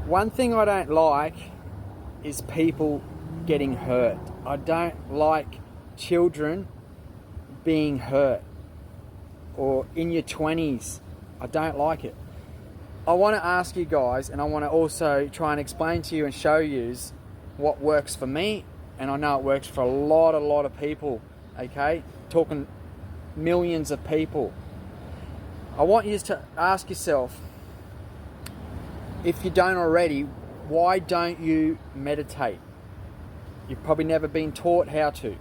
One thing I don't like is people getting hurt. I don't like children being hurt, or in your 20s. I don't like it. I want to ask you guys, and I want to also try and explain to you and show you what works for me, and I know it works for a lot of people, okay? Talking millions of people. I want you to ask yourself, if you don't already, why don't you meditate? You've probably never been taught how to.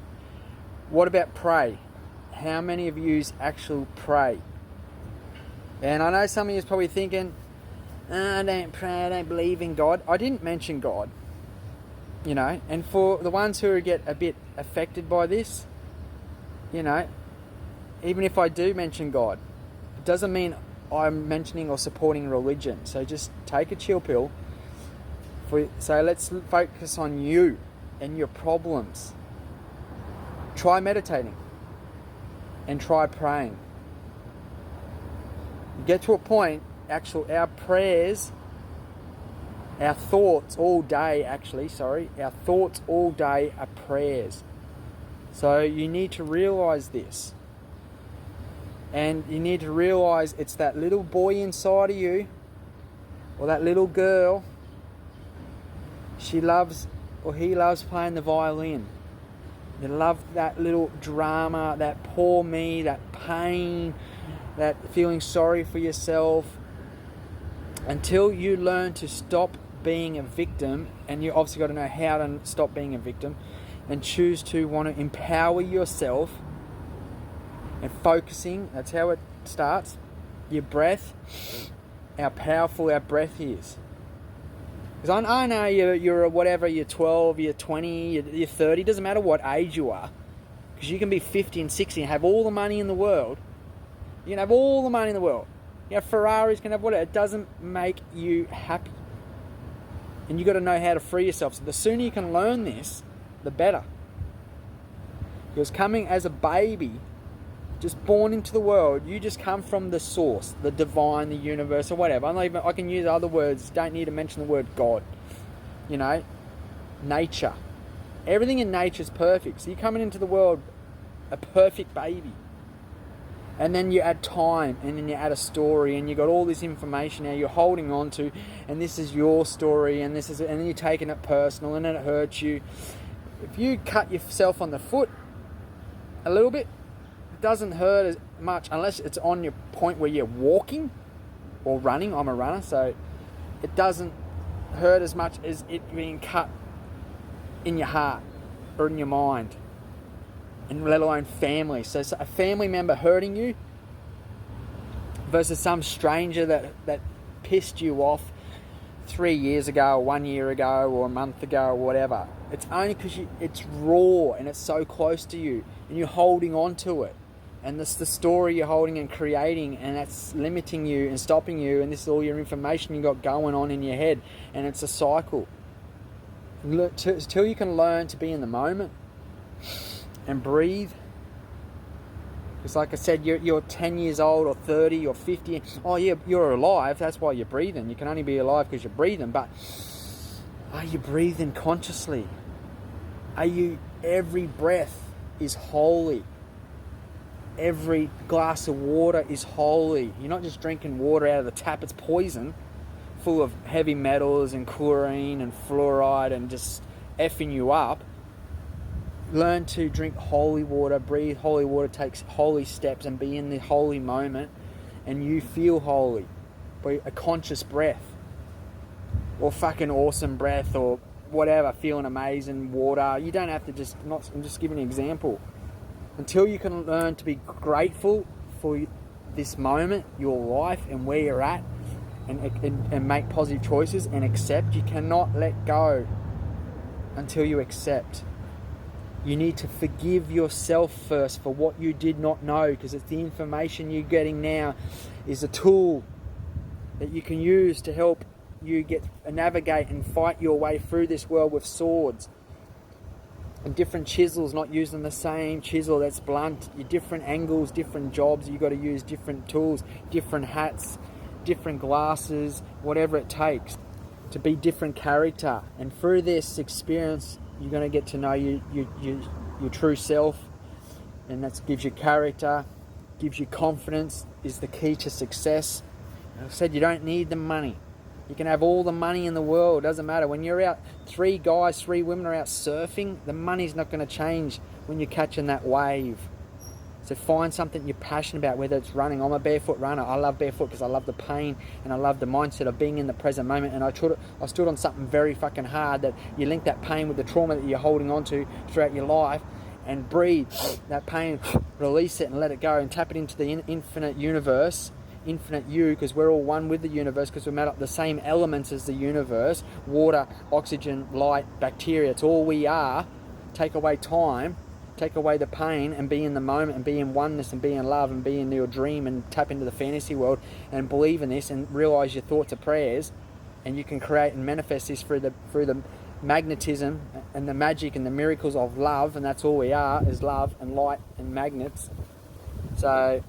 What about pray? How many of you actually pray? And I know some of you are probably thinking, I don't pray, I don't believe in God. I didn't mention God, you know. And for the ones who get a bit affected by this, you know, even if I do mention God, it doesn't mean I'm mentioning or supporting religion. So just take a chill pill. So let's focus on you and your problems. Try meditating and try praying. You get to a point, our prayers, our thoughts all day our thoughts all day are prayers. So you need to realize this. And you need to realize it's that little boy inside of you, or that little girl, he loves playing the violin. You love that little drama, that poor me, that pain, that feeling sorry for yourself. Until you learn to stop being a victim, and you obviously got to know how to stop being a victim, and choose to want to empower yourself and focusing. That's how it starts. Your breath, how powerful our breath is. Because I know you're whatever, you're 12, you're 20, you're 30, doesn't matter what age you are. Because you can be 50 and 60 and have all the money in the world. You can have all the money in the world. You have Ferraris, can have whatever. It doesn't make you happy. And you got to know how to free yourself. So the sooner you can learn this, the better. Because coming as a baby, just born into the world, you just come from the source, the divine, the universe, or whatever. I can use other words. Don't need to mention the word God. You know, nature. Everything in nature is perfect. So you're coming into the world a perfect baby. And then you add time, and then you add a story, and you got all this information now you're holding on to, and this is your story, and then you're taking it personal, and then it hurts you. If you cut yourself on the foot a little bit, it doesn't hurt as much unless it's on your point where you're walking or running. I'm a runner, so it doesn't hurt as much as it being cut in your heart or in your mind. And let alone family. So a family member hurting you versus some stranger that pissed you off 3 years ago, or 1 year ago, or a month ago, or whatever. It's only because it's raw and it's so close to you, and you're holding on to it. And this is the story you're holding and creating, and that's limiting you and stopping you, and this is all your information you got going on in your head, and it's a cycle. Till you can learn to be in the moment and breathe. Because like I said, you're 10 years old or 30 or 50. Oh yeah, you're alive. That's why you're breathing. You can only be alive because you're breathing. But are you breathing consciously? Every breath is holy. Every glass of water is holy. You're not just drinking water out of the tap. It's poison, full of heavy metals and chlorine and fluoride and just effing you up. Learn to drink holy water, breathe holy water, take holy steps, and be in the holy moment, and you feel holy by a conscious breath, or fucking awesome breath, or whatever, feeling amazing water. You don't have to I'm just giving an example. Until you can learn to be grateful for this moment, your life, and where you're at, and make positive choices and accept. You cannot let go until you accept. You need to forgive yourself first for what you did not know, because it's the information you're getting now is a tool that you can use to help you navigate and fight your way through this world with swords and different chisels, not using the same chisel that's blunt. Your different angles, different jobs, you got to use different tools, different hats, different glasses, whatever it takes. to be different character. And through this experience, you're going to get to know your true self, and that gives you character, gives you confidence, is the key to success. I've said you don't need the money. You can have all the money in the world, doesn't matter. When you're out, 3 guys, 3 women are out surfing, the money's not going to change when you're catching that wave. So find something you're passionate about, whether it's running. I'm a barefoot runner. I love barefoot because I love the pain and I love the mindset of being in the present moment. And I stood on something very fucking hard, that you link that pain with the trauma that you're holding on to throughout your life, and breathe that pain, release it and let it go, and tap it into the infinite universe, infinite you, because we're all one with the universe, because we're made up the same elements as the universe: water, oxygen, light, bacteria. It's all we are. Take away time, take away the pain, and be in the moment, and be in oneness, and be in love, and be in your dream, and tap into the fantasy world and believe in this, and realize your thoughts are prayers, and you can create and manifest this through the magnetism and the magic and the miracles of love. And that's all we are, is love and light and magnets. So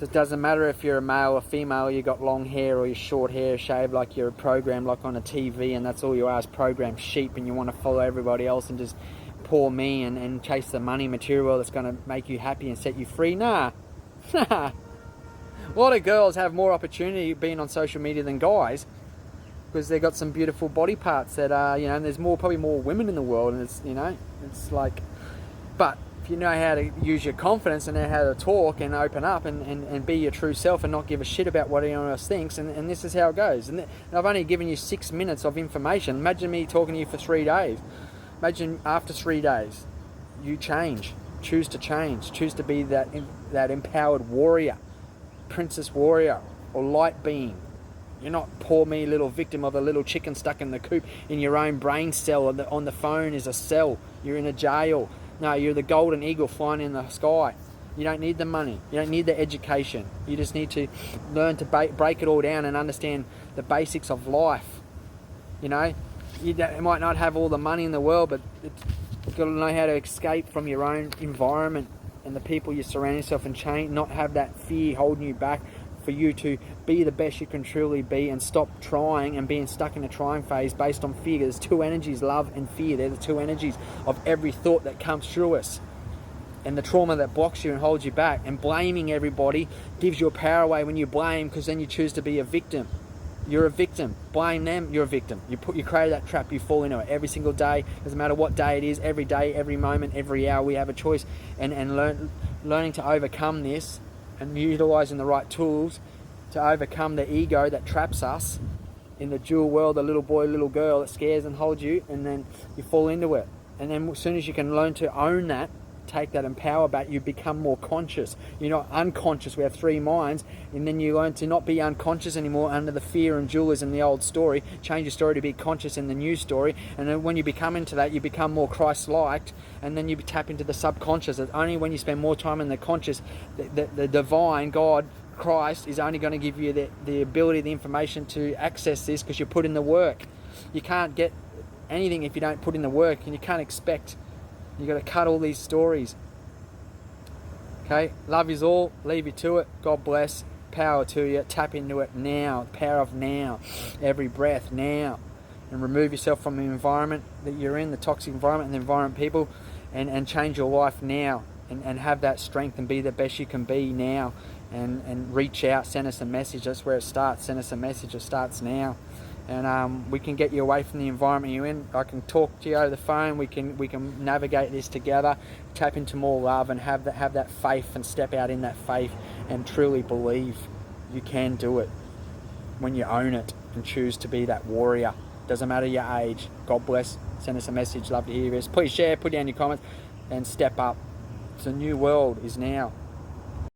it doesn't matter if you're a male or female, you got long hair or your short hair, shaved like you're a program, like on a TV, and that's all you are, is programmed sheep, and you want to follow everybody else and just poor me and chase the money material that's going to make you happy and set you free. Nah. A lot of girls have more opportunity being on social media than guys, because they've got some beautiful body parts that are, and there's probably more women in the world, and it's like, but if you know how to use your confidence and know how to talk and open up and be your true self and not give a shit about what anyone else thinks, and this is how it goes. And I've only given you 6 minutes of information. Imagine me talking to you for 3 days. Imagine after 3 days, you choose to be that empowered warrior, princess warrior, or light being. You're not poor me little victim of a little chicken stuck in the coop in your own brain cell, and on the phone is a cell. You're in a jail. No, you're the golden eagle flying in the sky. You don't need the money. You don't need the education. You just need to learn to break it all down and understand the basics of life. You might not have all the money in the world, but you've got to know how to escape from your own environment and the people you surround yourself, and change, not have that fear holding you back, for you to be the best you can truly be, and stop trying and being stuck in a trying phase based on fear. There's 2 energies, love and fear. They're the 2 energies of every thought that comes through us. And the trauma that blocks you and holds you back, and blaming everybody gives your power away when you blame, because then you choose to be a victim. You're a victim. Blame them, you're a victim. You create that trap, you fall into it every single day. Doesn't matter what day it is, every day, every moment, every hour, we have a choice. And learning to overcome this, and utilising the right tools to overcome the ego that traps us in the dual world, the little boy, little girl that scares and holds you, and then you fall into it. And then as soon as you can learn to own that, take that and power back, you become more conscious. You're not unconscious. We have 3 minds, and then you learn to not be unconscious anymore under the fear and dualism in the old story. Change your story to be conscious in the new story, and then when you become into that, you become more Christ-like, and then you tap into the subconscious. It's only when you spend more time in the conscious, the divine God, Christ, is only going to give you the ability, the information to access this, because you put in the work. You can't get anything if you don't put in the work, and you can't expect. You've got to cut all these stories. Okay, love is all. Leave you to it. God bless. Power to you. Tap into it now. Power of now. Every breath now. And remove yourself from the environment that you're in, the toxic environment and the environment people, and change your life now. And have that strength and be the best you can be now. And reach out. Send us a message. That's where it starts. Send us a message. It starts now. And we can get you away from the environment you're in. I can talk to you over the phone. We can navigate this together, tap into more love, and have that faith, and step out in that faith and truly believe you can do it when you own it and choose to be that warrior. Doesn't matter your age. God bless. Send us a message. Love to hear this. Please share, put down your comments, and step up. The new world is now.